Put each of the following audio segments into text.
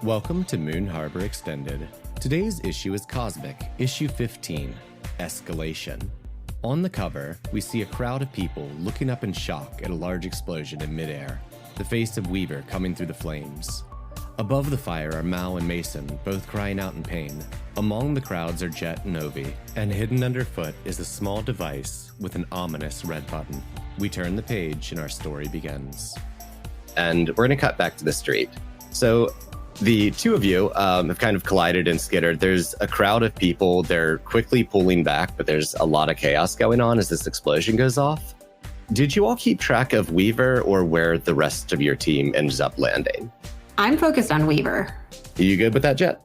Welcome to Moon Harbor Extended. Today's issue is Cosmic, issue 15, Escalation. On the cover, we see a crowd of people looking up in shock at a large explosion in midair, the face of Weaver coming through the flames. Above the fire are Mal and Mason, both crying out in pain. Among the crowds are Jet and Ovi, and hidden underfoot is a small device with an ominous red button. We turn the page and our story begins. And we're going to cut back to the street. So the two of you have kind of collided and skittered. There's a crowd of people. They're quickly pulling back, but there's a lot of chaos going on as this explosion goes off. Did you all keep track of Weaver or where the rest of your team ends up landing? I'm focused on Weaver. Are you good with that, Jet?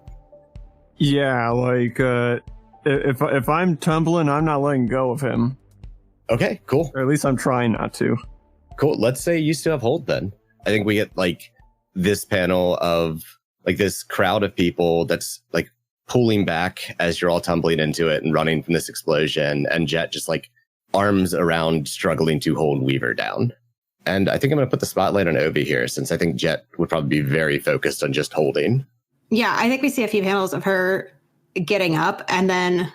Yeah, if I'm tumbling, I'm not letting go of him. Okay, cool. Or at least I'm trying not to. Cool. Let's say you still have hold then. I think we get this panel of this crowd of people that's pulling back as you're all tumbling into it and running from this explosion, and Jet just arms around struggling to hold Weaver down. And I think I'm going to put the spotlight on Ovi here, since I think Jet would probably be very focused on just holding. Yeah, I think we see a few panels of her getting up and then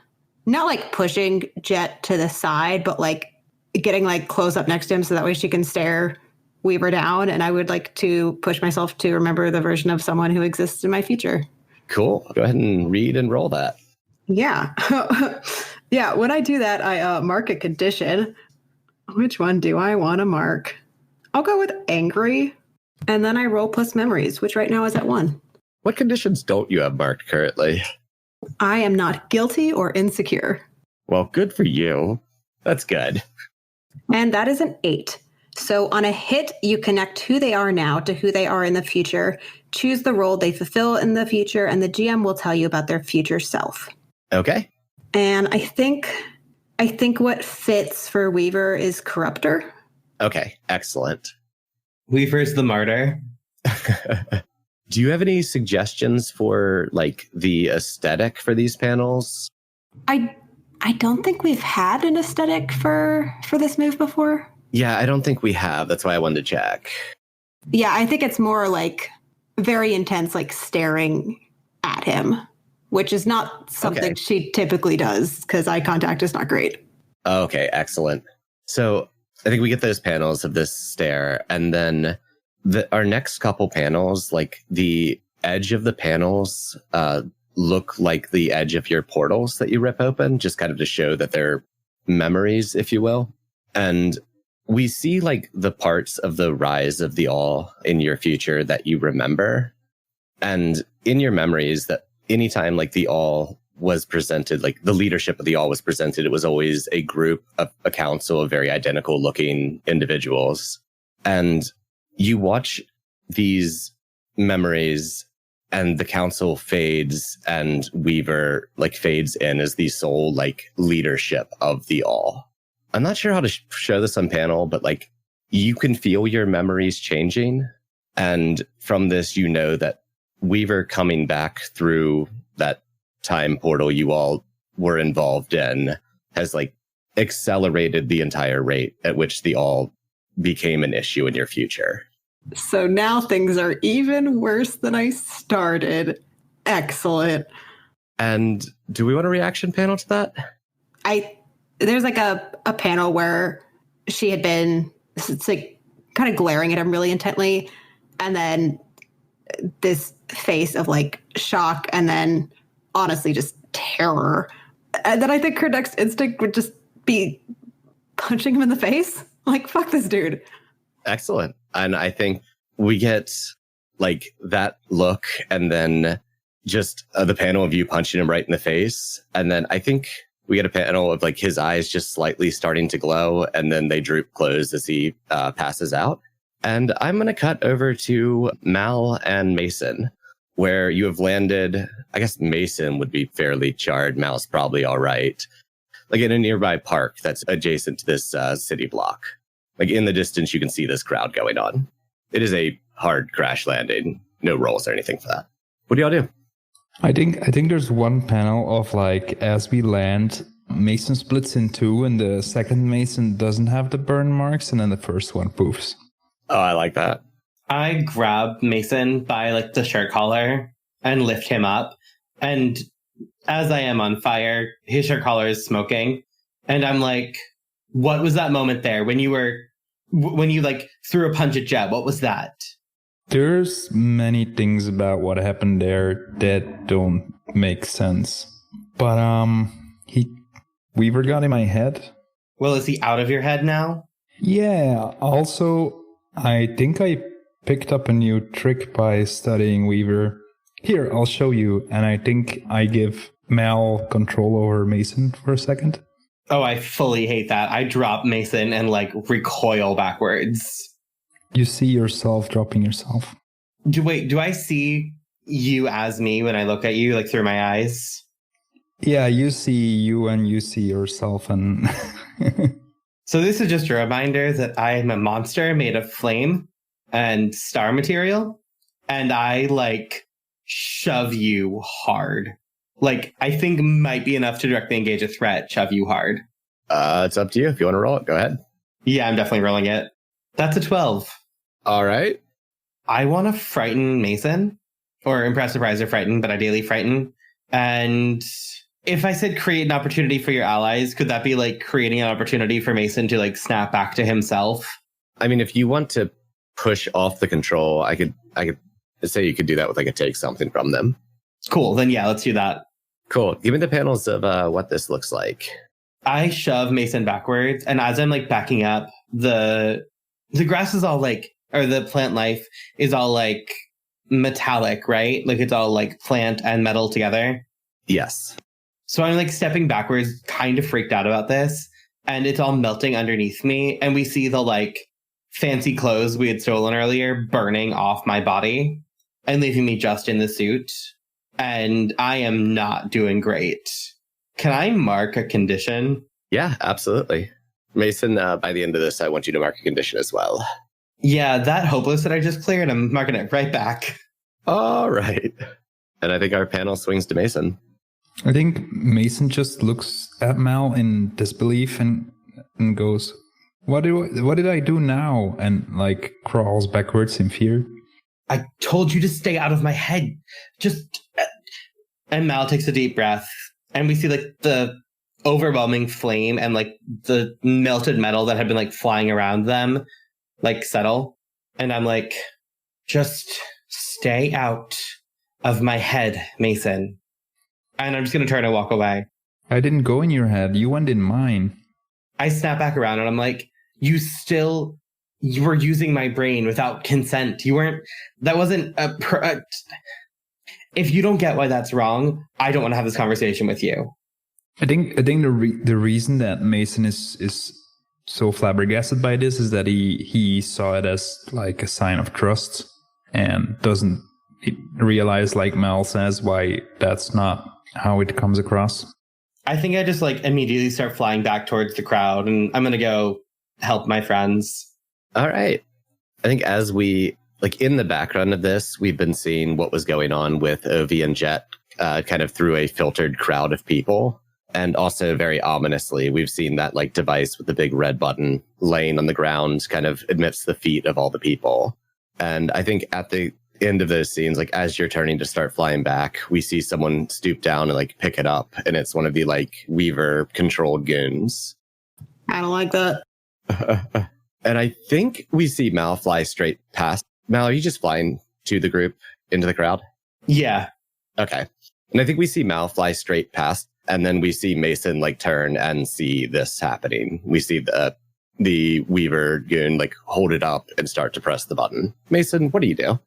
not pushing Jet to the side, but getting close up next to him so that way she can stare Weaver down. And I would like to push myself to remember the version of someone who exists in my future. Cool. Go ahead and read and roll that. Yeah. Yeah, when I do that, I mark a condition. Which one do I want to mark? I'll go with angry. And then I roll plus memories, which right now is at 1. What conditions don't you have marked currently? I am not guilty or insecure. Well, good for you. That's good. And that is an 8. So on a hit, you connect who they are now to who they are in the future. Choose the role they fulfill in the future, and the GM will tell you about their future self. Okay. And I think what fits for Weaver is Corruptor. Okay, excellent. Weaver's the martyr. Do you have any suggestions for the aesthetic for these panels? I don't think we've had an aesthetic for this move before. Yeah, I don't think we have. That's why I wanted to check. Yeah, I think it's more very intense, staring at him, which is not something she typically does because eye contact is not great. Okay, excellent. So I think we get those panels of this stare, and then our next couple panels, the edge of the panels look like the edge of your portals that you rip open, just kind of to show that they're memories, if you will. And we see the parts of the rise of the All in your future that you remember. And in your memories, that anytime the All was presented, the leadership of the All was presented, it was always a group of a council of very identical looking individuals. And you watch these memories and the council fades and Weaver fades in as the sole leadership of the All. I'm not sure how to show this on panel, but you can feel your memories changing. And from this, you know that Weaver coming back through that time portal you all were involved in has accelerated the entire rate at which the All became an issue in your future. So now things are even worse than I started. Excellent. And do we want a reaction panel to that? There's a panel where she had been, it's kind of glaring at him really intently. And then this face of shock and then honestly just terror. And then I think her next instinct would just be punching him in the face. Fuck this dude. Excellent. And I think we get that look and then just the panel of you punching him right in the face. And then I think we get a panel of his eyes just slightly starting to glow, and then they droop closed as he passes out. And I'm going to cut over to Mal and Mason, where you have landed. I guess Mason would be fairly charred. Mal's probably all right. In a nearby park that's adjacent to this city block. In the distance, you can see this crowd going on. It is a hard crash landing. No rolls or anything for that. What do y'all do? I think there's one panel of as we land, Mason splits in two, and the second Mason doesn't have the burn marks, and then the first one poofs. Oh, I like that. I grab Mason by the shirt collar and lift him up. And as I am on fire, his shirt collar is smoking. And I'm like, what was that moment there when you like threw a punch at Jeb? What was that? There's many things about what happened there that don't make sense. But Weaver got in my head. Well, is he out of your head now? Yeah, also, I think I picked up a new trick by studying Weaver. Here, I'll show you. And I think I give Mal control over Mason for a second. Oh, I fully hate that. I drop Mason and like recoil backwards. You see yourself dropping yourself. Do I see you as me when I look at you, like through my eyes? Yeah, you see you and you see yourself and... So this is just a reminder that I am a monster made of flame and star material. And I like shove you hard. Like, I think might be enough to directly engage a threat, shove you hard. It's up to you. If you want to roll it, go ahead. Yeah, I'm definitely rolling it. That's a 12. All right. I want to frighten Mason, or impress, surprise, or frighten, but ideally frighten. And if I said create an opportunity for your allies, could that be like creating an opportunity for Mason to like snap back to himself? I mean, if you want to push off the control, I could say you could do that with like a take something from them. Cool. Then yeah, let's do that. Cool. Give me the panels of what this looks like. I shove Mason backwards, and as I'm like backing up, the grass is all like, or the plant life is all like metallic, right? Like it's all like plant and metal together. Yes. So I'm like stepping backwards, kind of freaked out about this, and it's all melting underneath me. And we see the like fancy clothes we had stolen earlier burning off my body and leaving me just in the suit. And I am not doing great. Can I mark a condition? Yeah, absolutely. Mason, by the end of this, I want you to mark a condition as well. Yeah, that hopeless that I just cleared, I'm marking it right back. All right. And I think our panel swings to Mason. I think Mason just looks at Mal in disbelief and goes, what did I do now? And like crawls backwards in fear. I told you to stay out of my head. Just... And Mal takes a deep breath, and we see like the overwhelming flame and like the melted metal that had been like flying around them like settle. And I'm like, just stay out of my head, Mason. And I'm just going to turn and walk away. I didn't go in your head. You went in mine. I snap back around and I'm like, you were using my brain without consent. That wasn't if you don't get why that's wrong, I don't want to have this conversation with you. I think the reason that Mason is so flabbergasted by this is that he saw it as like a sign of trust and doesn't realize, like Mel says, why that's not how it comes across. I think I just like immediately start flying back towards the crowd, and I'm gonna go help my friends. All right. I think as we like in the background of this, we've been seeing what was going on with Ovi and Jet kind of through a filtered crowd of people. And also very ominously, we've seen that like device with the big red button laying on the ground kind of amidst the feet of all the people. And I think at the end of those scenes, like as you're turning to start flying back, we see someone stoop down and like pick it up. And it's one of the like Weaver controlled goons. I don't like that. And I think we see Mal fly straight past. Mal, are you just flying to the group, into the crowd? Yeah. Okay. And I think we see Mal fly straight past, and then we see Mason like turn and see this happening. We see the Weaver goon like hold it up and start to press the button. Mason, what do you do?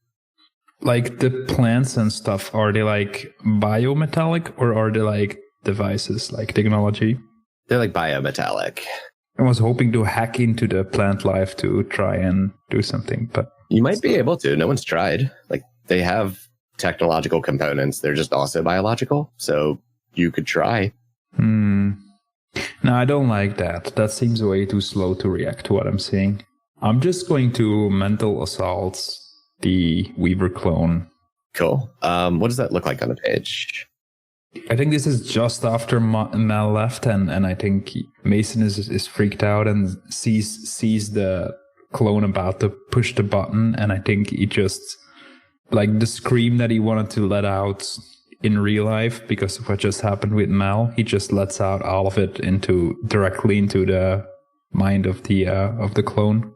Like the plants and stuff, are they like biometallic or are they like devices, like technology? They're like biometallic. I was hoping to hack into the plant life to try and do something, but... You might be able to. No one's tried. Like, they have technological components. They're just also biological. So you could try. No, I don't like that. That seems way too slow to react to what I'm seeing. I'm just going to mental assault the Weaver clone. Cool. What does that look like on the page? I think this is just after Mel left, and I think Mason is freaked out and sees the clone about to push the button, and I think he just like the scream that he wanted to let out in real life because of what just happened with Mal. He just lets out all of it directly into the mind of the clone.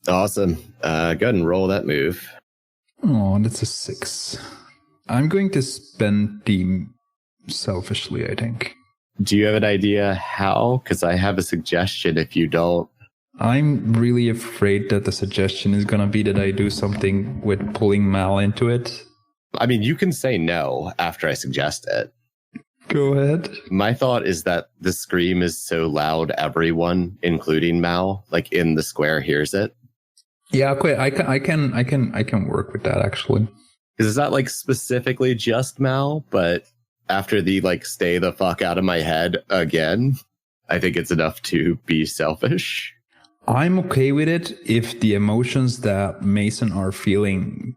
Awesome. Go ahead and roll that move. Oh, that's a 6. I'm going to spend the selfishly, I think. Do you have an idea how? Because I have a suggestion if you don't. I'm really afraid that the suggestion is going to be that I do something with pulling Mal into it. I mean, you can say no after I suggest it. Go ahead. My thought is that the scream is so loud, everyone, including Mal, like in the square, hears it. Yeah, okay. I can work with that actually. Because it's not like specifically just Mal, but after the like stay the fuck out of my head again, I think it's enough to be selfish. I'm okay with it if the emotions that Mason are feeling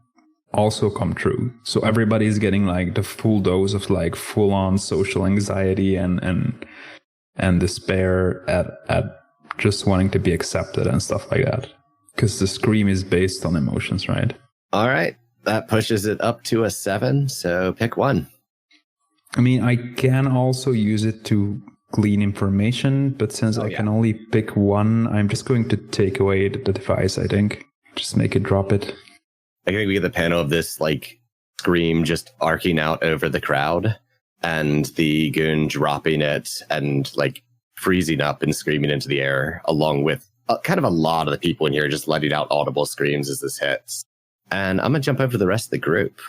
also come true. So everybody's getting like the full dose of like full on social anxiety and despair at just wanting to be accepted and stuff like that. Because the scream is based on emotions, right? All right. That pushes it up to a 7. So pick one. I mean, I can also use it to glean information, but since I can only pick one, I'm just going to take away the device, I think. Just make it drop it. I think we get the panel of this like scream just arcing out over the crowd and the goon dropping it and like freezing up and screaming into the air along with kind of a lot of the people in here just letting out audible screams as this hits. And I'm going to jump over to the rest of the group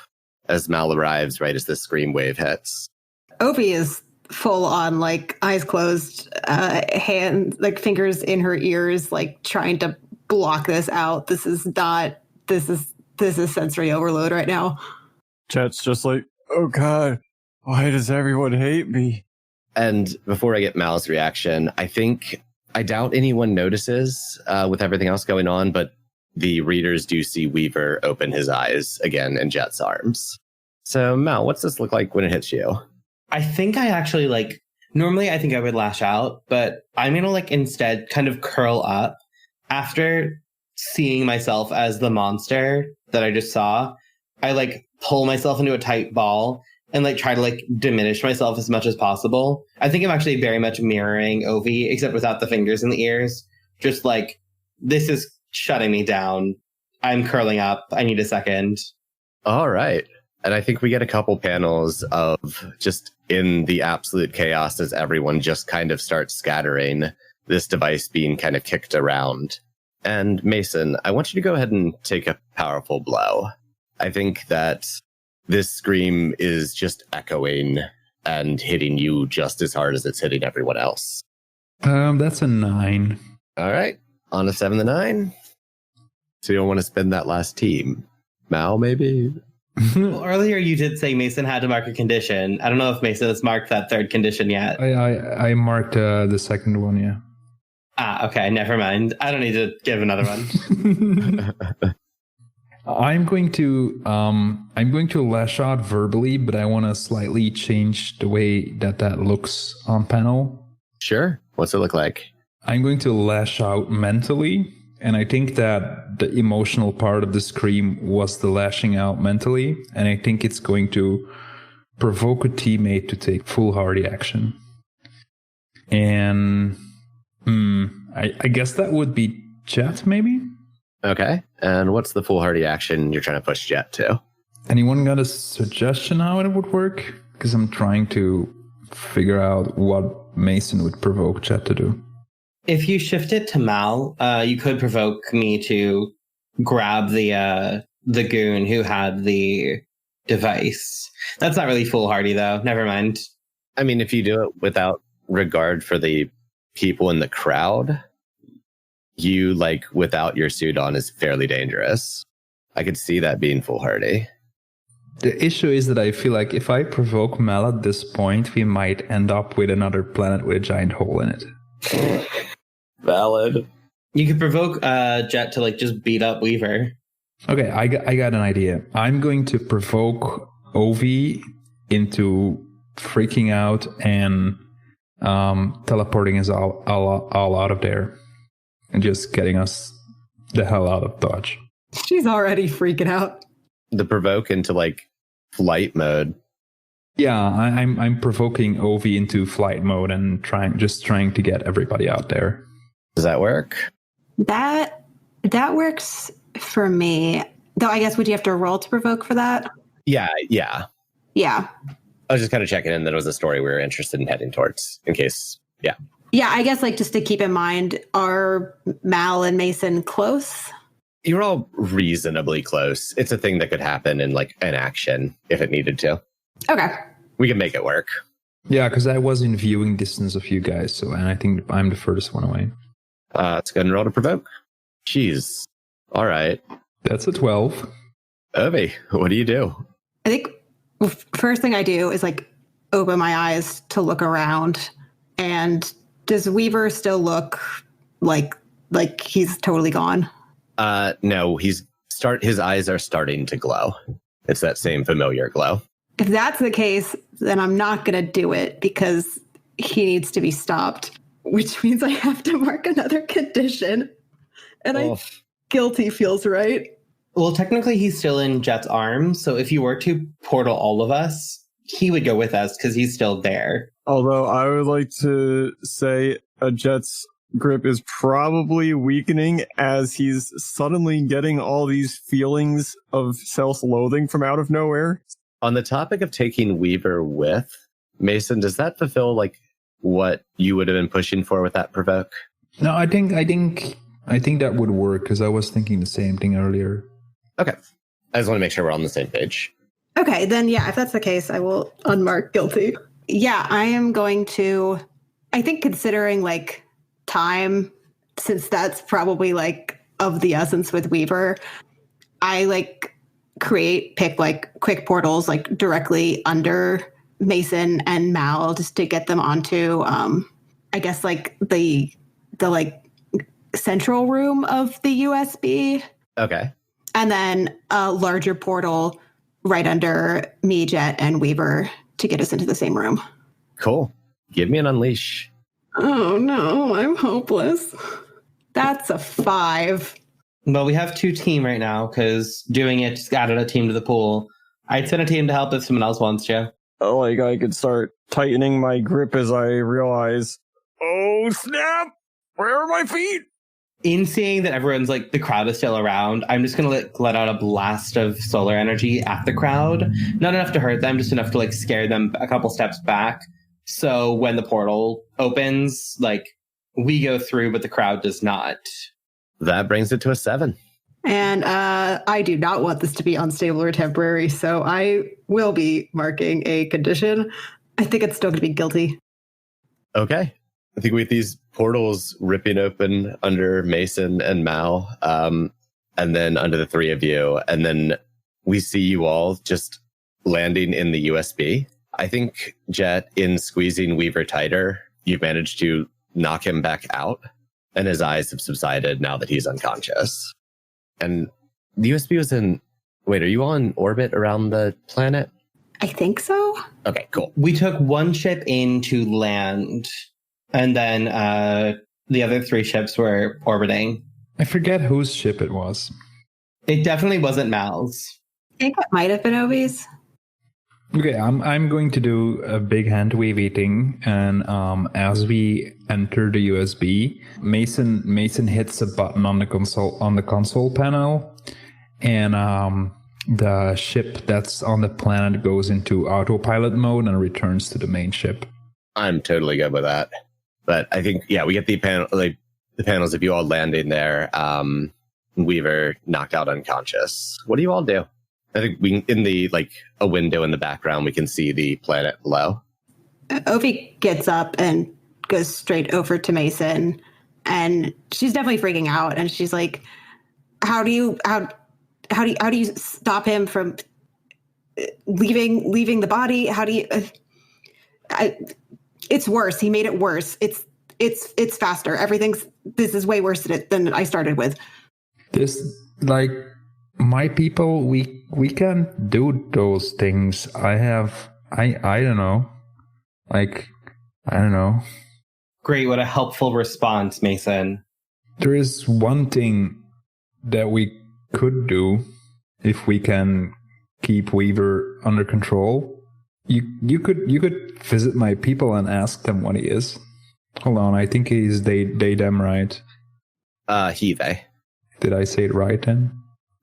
as Mal arrives right as this scream wave hits. Ovi is full on, like, eyes closed, hands, like, fingers in her ears, like, trying to block this out. This is sensory overload right now. Chet's just like, oh God, why does everyone hate me? And before I get Mal's reaction, I doubt anyone notices with everything else going on, but the readers do see Weaver open his eyes again in Jet's arms. So, Mal, what's this look like when it hits you? I think I actually normally I think I would lash out, but I'm going to instead kind of curl up after seeing myself as the monster that I just saw. I pull myself into a tight ball and try to diminish myself as much as possible. I think I'm actually very much mirroring Ovi, except without the fingers in the ears. Just this is shutting me down. I'm curling up. I need a second. All right. And I think we get a couple panels of just in the absolute chaos as everyone just kind of starts scattering, this device being kind of kicked around. And Mason, I want you to go ahead and take a powerful blow. I think that this scream is just echoing and hitting you just as hard as it's hitting everyone else. That's a 9. All right. On a 7 to 9. So you don't want to spend that last team. Mal, maybe? Well, earlier you did say Mason had to mark a condition. I don't know if Mason has marked that third condition yet. I marked the second one, yeah. Okay, never mind. I don't need to give another one. I'm going to lash out verbally, but I want to slightly change the way that looks on panel. Sure. What's it look like? I'm going to lash out mentally, and I think that the emotional part of the scream was the lashing out mentally, and I think it's going to provoke a teammate to take foolhardy action. And I guess that would be Jet, maybe? Okay. And what's the foolhardy action you're trying to push Jet to? Anyone got a suggestion how it would work? Because I'm trying to figure out what Mason would provoke Jet to do. If you shift it to Mal, you could provoke me to grab the goon who had the device. That's not really foolhardy, though. Never mind. I mean, if you do it without regard for the people in the crowd, you, without your suit on is fairly dangerous. I could see that being foolhardy. The issue is that I feel like if I provoke Mal at this point, we might end up with another planet with a giant hole in it. Valid. You could provoke Jet to just beat up Weaver. Okay, I got an idea. I'm going to provoke Ovi into freaking out and teleporting us all out of there and just getting us the hell out of Dodge. She's already freaking out. the provoke into like flight mode. Yeah, I'm provoking Ovi into flight mode and trying to get everybody out there. Does that work? That works for me. Though I guess would you have to roll to provoke for that? Yeah. Yeah. I was just kind of checking in that it was a story we were interested in heading towards in case. Yeah. Yeah, I guess like just to keep in mind, are Mal and Mason close? You're all reasonably close. It's a thing that could happen in like an action if it needed to. Okay. We can make it work. Yeah, because I was in viewing distance of you guys, and I think I'm the furthest one away. Let's go ahead and roll to provoke. Jeez. All right. That's a 12. Ovi, what do you do? I think first thing I do is like open my eyes to look around. And does Weaver still look like he's totally gone? No, his eyes are starting to glow. It's that same familiar glow. If that's the case, then I'm not going to do it because he needs to be stopped, which means I have to mark another condition. And guilty feels right. Well, technically, he's still in Jet's arms. So if you were to portal all of us, he would go with us because he's still there. Although I would like to say Jet's grip is probably weakening as he's suddenly getting all these feelings of self-loathing from out of nowhere. On the topic of taking Weaver with, Mason, does that fulfill like what you would have been pushing for with that provoke? No, I think that would work because I was thinking the same thing earlier. Okay. I just want to make sure we're on the same page. Okay, then yeah, if that's the case, I will unmark guilty. Yeah, I am going to, I think considering like time, since that's probably like of the essence with Weaver, I like pick like quick portals like directly under Mason and Mal just to get them onto, I guess like the like central room of the USB. Okay. And then a larger portal right under me, Jet, and Weaver to get us into the same room. Cool. Give me an unleash. Oh no, I'm hopeless. That's a 5. Well, we have 2 team right now because doing it just added a team to the pool. I'd send a team to help if someone else wants to. Like I could start tightening my grip as I realize, oh snap! Where are my feet? In seeing that everyone's like the crowd is still around, I'm just gonna let out a blast of solar energy at the crowd. Not enough to hurt them, just enough to like scare them a couple steps back. So when the portal opens, like we go through, but the crowd does not. That brings it to a 7. And I do not want this to be unstable or temporary, so I will be marking a condition. I think it's still going to be guilty. Okay. I think with these portals ripping open under Mason and Mal, and then under the 3 of you, and then we see you all just landing in the USB. I think, Jet, in squeezing Weaver tighter, you've managed to knock him back out, and his eyes have subsided now that he's unconscious. And the USB was in... Wait, are you on orbit around the planet? I think so. Okay, cool. We took 1 ship in to land, and then the other 3 ships were orbiting. I forget whose ship it was. It definitely wasn't Mal's. I think it might have been Ovi's. Okay, I'm going to do a big hand wavy thing, and as we enter the USB, Mason hits a button on the console panel, and the ship that's on the planet goes into autopilot mode and returns to the main ship. I'm totally good with that. But I think, yeah, we get the panels of you all landing there. Weaver knocked out unconscious. What do you all do? I think in the a window in the background, we can see the planet below. Ovi gets up and goes straight over to Mason, and she's definitely freaking out. And she's like, "How do you stop him from leaving the body? How do you?" It's worse. He made it worse. It's faster. This is way worse than I started with. This my people, we can't do those things. I don't know. I don't know. Great, what a helpful response, Mason. There is one thing that we could do if we can keep Weaver under control, you could visit my people and ask them what he is. Hold on, I think he's they them, right? He, they. Did I say it right then?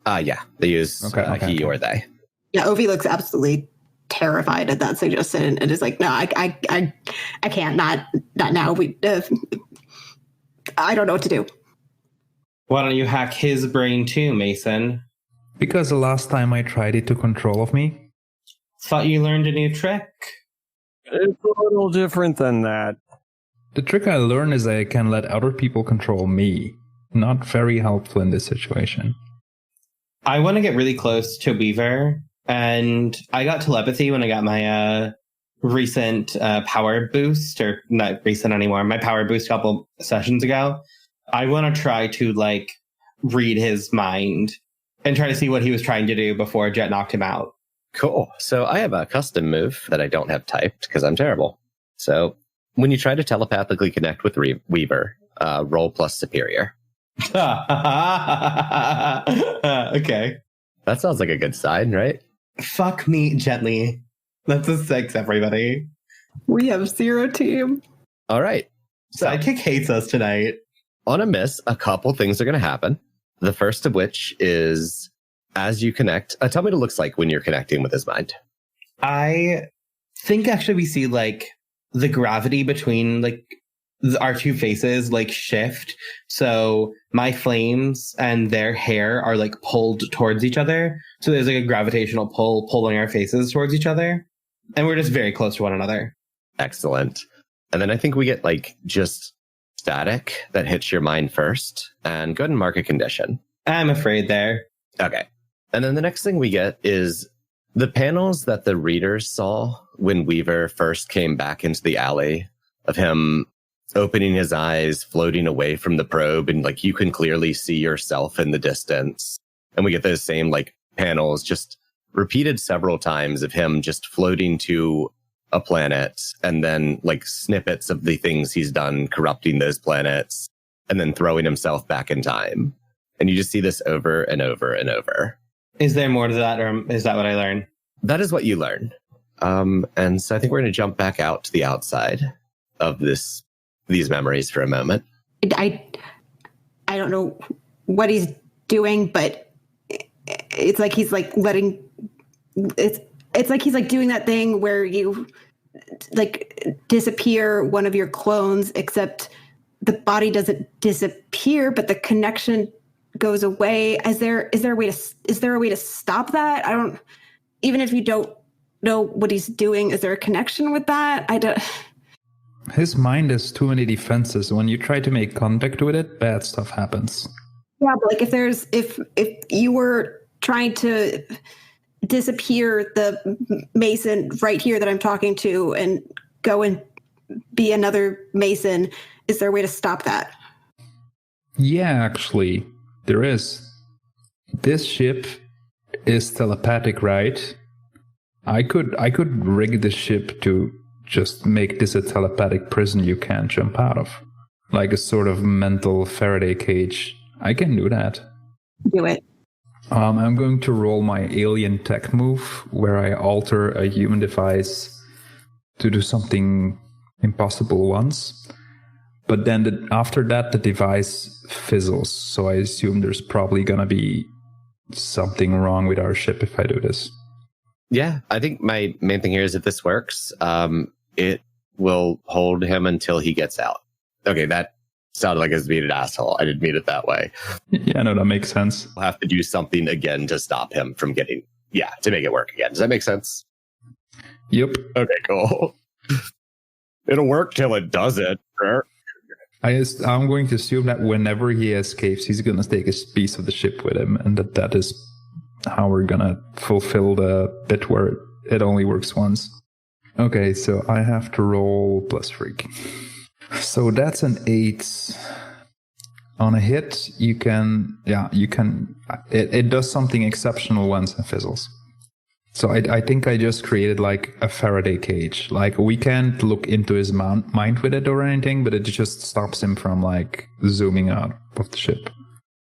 Yeah, they use he or they. Yeah, Ovi looks absolutely terrified at that suggestion and is like, no, I can't, not now. I don't know what to do. Why don't you hack his brain too, Mason? Because the last time I tried, it took control of me. Thought you learned a new trick. It's a little different than that. The trick I learned is I can let other people control me. Not very helpful in this situation. I want to get really close to Weaver, and I got telepathy when I got my recent power boost, or not recent anymore, my power boost a couple sessions ago. I want to try to read his mind and try to see what he was trying to do before Jet knocked him out. Cool. So I have a custom move that I don't have typed because I'm terrible. So when you try to telepathically connect with Weaver, roll plus superior. Okay. That sounds like a good sign, right? Fuck me gently. That's a 6, everybody. We have 0 team. All right. So Sidekick hates us tonight. on a miss, a couple things are going to happen. The first of which is as you connect, tell me what it looks like when you're connecting with his mind. I think actually we see the gravity between our two faces shift. So my flames and their hair are pulled towards each other. So there's a gravitational pull pulling our faces towards each other. And we're just very close to one another. Excellent. And then I think we get just static that hits your mind first. And go ahead and mark a condition. I'm afraid there. Okay. And then the next thing we get is the panels that the readers saw when Weaver first came back into the alley of him opening his eyes, floating away from the probe, and you can clearly see yourself in the distance. And we get those same panels just repeated several times of him just floating to a planet, and then snippets of the things he's done corrupting those planets, and then throwing himself back in time. And you just see this over and over and over. Is there more to that, or is that what I learned? That is what you learn. And so I think we're going to jump back out to the outside of these memories for a moment. I don't know what he's doing, but it's like he's letting it's like he's doing that thing where you disappear one of your clones, except the body doesn't disappear, but the connection goes away. Is there a way to stop that? I don't, even if you don't know what he's doing, is there a connection with that? I don't. His mind has too many defenses. When you try to make contact with it, bad stuff happens. Yeah, but if you were trying to disappear the Mason right here that I'm talking to and go and be another Mason, is there a way to stop that? Yeah, actually, there is. This ship is telepathic, right? I could rig the ship to just make this a telepathic prison you can't jump out of. Like a sort of mental Faraday cage. I can do that. Do it. I'm going to roll my alien tech move, where I alter a human device to do something impossible once. But then after that, the device fizzles. So I assume there's probably going to be something wrong with our ship if I do this. Yeah, I think my main thing here is if this works, it will hold him until he gets out. Okay, that sounded like I was being an asshole. I didn't mean it that way. Yeah, no, that makes sense. We'll have to do something again to stop him from to make it work again. Does that make sense? Yep. Okay, cool. It'll work till it doesn't. I'm going to assume that whenever he escapes, he's going to take a piece of the ship with him, and that is how we're going to fulfill the bit where it only works once. Okay, so I have to roll plus freak. So that's an 8. On a hit, it does something exceptional once and fizzles. So I think I just created a Faraday cage. We can't look into his mind with it or anything, but it just stops him from zooming out of the ship.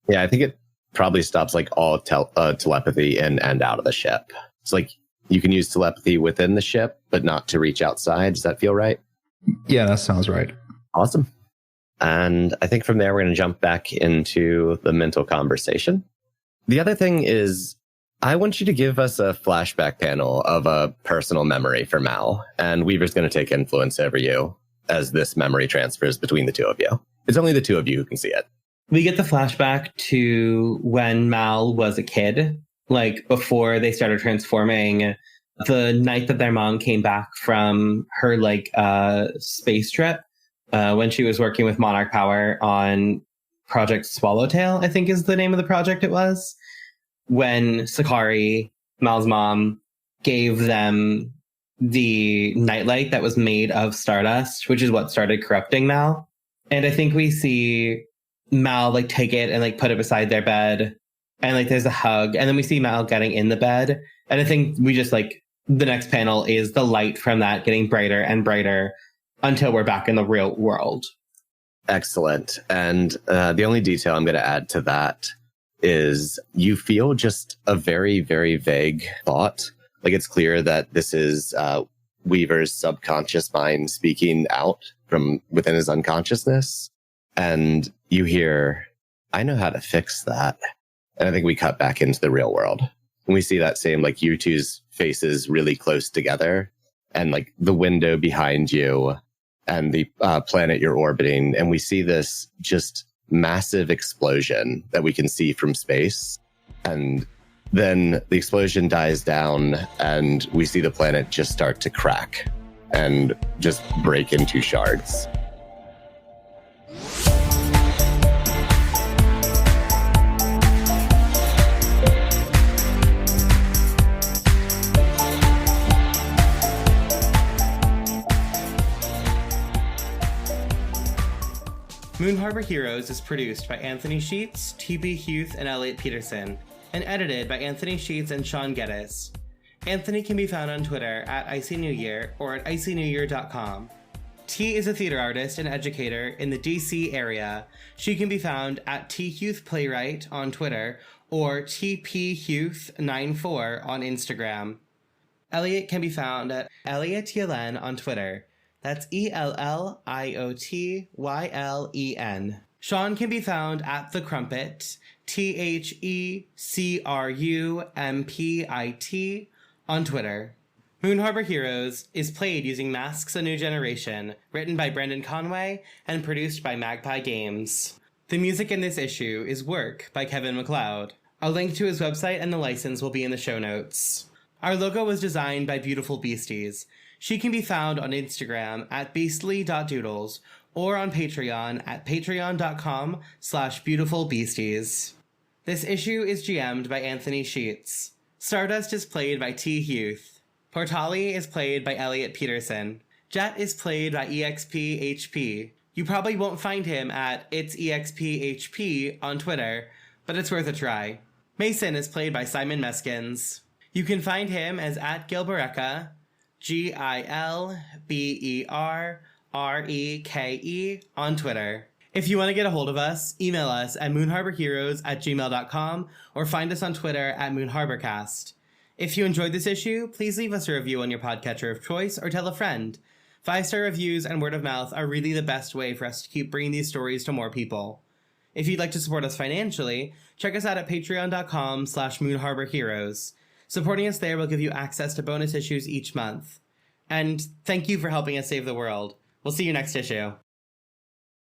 Yeah, I think it probably stops like all telepathy in and out of the ship. It's like you can use telepathy within the ship, but not to reach outside. Does that feel right? Yeah, that sounds right. Awesome. And I think from there, we're going to jump back into the mental conversation. The other thing is, I want you to give us a flashback panel of a personal memory for Mal, and Weaver's going to take influence over you as this memory transfers between the two of you. It's only the two of you who can see it. We get the flashback to when Mal was a kid, like before they started transforming. The night that their mom came back from her space trip, when she was working with Monarch Power on Project Swallowtail, I think is the name of the project it was, when Sakari, Mal's mom, gave them the nightlight that was made of stardust, which is what started corrupting Mal. And I think we see Mal take it and put it beside their bed, and there's a hug, and then we see Mal getting in the bed, and I think we just the next panel is the light from that getting brighter and brighter until we're back in the real world. Excellent. And the only detail I'm going to add to that is you feel just a very, very vague thought. It's clear that this is Weaver's subconscious mind speaking out from within his unconsciousness. And you hear, I know how to fix that. And I think we cut back into the real world. And we see that same, you two's faces really close together, and the window behind you and the planet you're orbiting. And we see this just massive explosion that we can see from space. And then the explosion dies down and we see the planet just start to crack and just break into shards. Moon Harbor Heroes is produced by Anthony Sheets, TB Hughes, and Elliot Peterson, and edited by Anthony Sheets and Sean Geddes. Anthony can be found on Twitter at IcyNewYear or at icynewyear.com. T is a theater artist and educator in the DC area. She can be found at THughesPlaywright on Twitter or TPHughes94 on Instagram. Elliot can be found at Elliot Yellen on Twitter. That's ELLIOTYLEN. Sean can be found at The Crumpit, THECRUMPIT, on Twitter. Moon Harbor Heroes is played using Masks: A New Generation, written by Brendan Conway and produced by Magpie Games. The music in this issue is Work by Kevin MacLeod. A link to his website and the license will be in the show notes. Our logo was designed by Beautiful Beasties. She can be found on Instagram at beastly.doodles or on Patreon at patreon.com/beautifulbeasties. This issue is GM'd by Anthony Sheets. Stardust is played by T. Hughes. Portali is played by Elliot Peterson. Jet is played by EXPHP. You probably won't find him at itsexphp on Twitter, but it's worth a try. Mason is played by Simon Meskins. You can find him as at Gilbereka, GILBERREKE on Twitter. If you want to get a hold of us, email us at moonharborheroes@gmail.com or find us on Twitter at moonharborcast. If you enjoyed this issue, please leave us a review on your podcatcher of choice or tell a friend. 5-star reviews and word of mouth are really the best way for us to keep bringing these stories to more people. If you'd like to support us financially, check us out at patreon.com/moonharborheroes. Supporting us there will give you access to bonus issues each month. And thank you for helping us save the world. We'll see you next issue.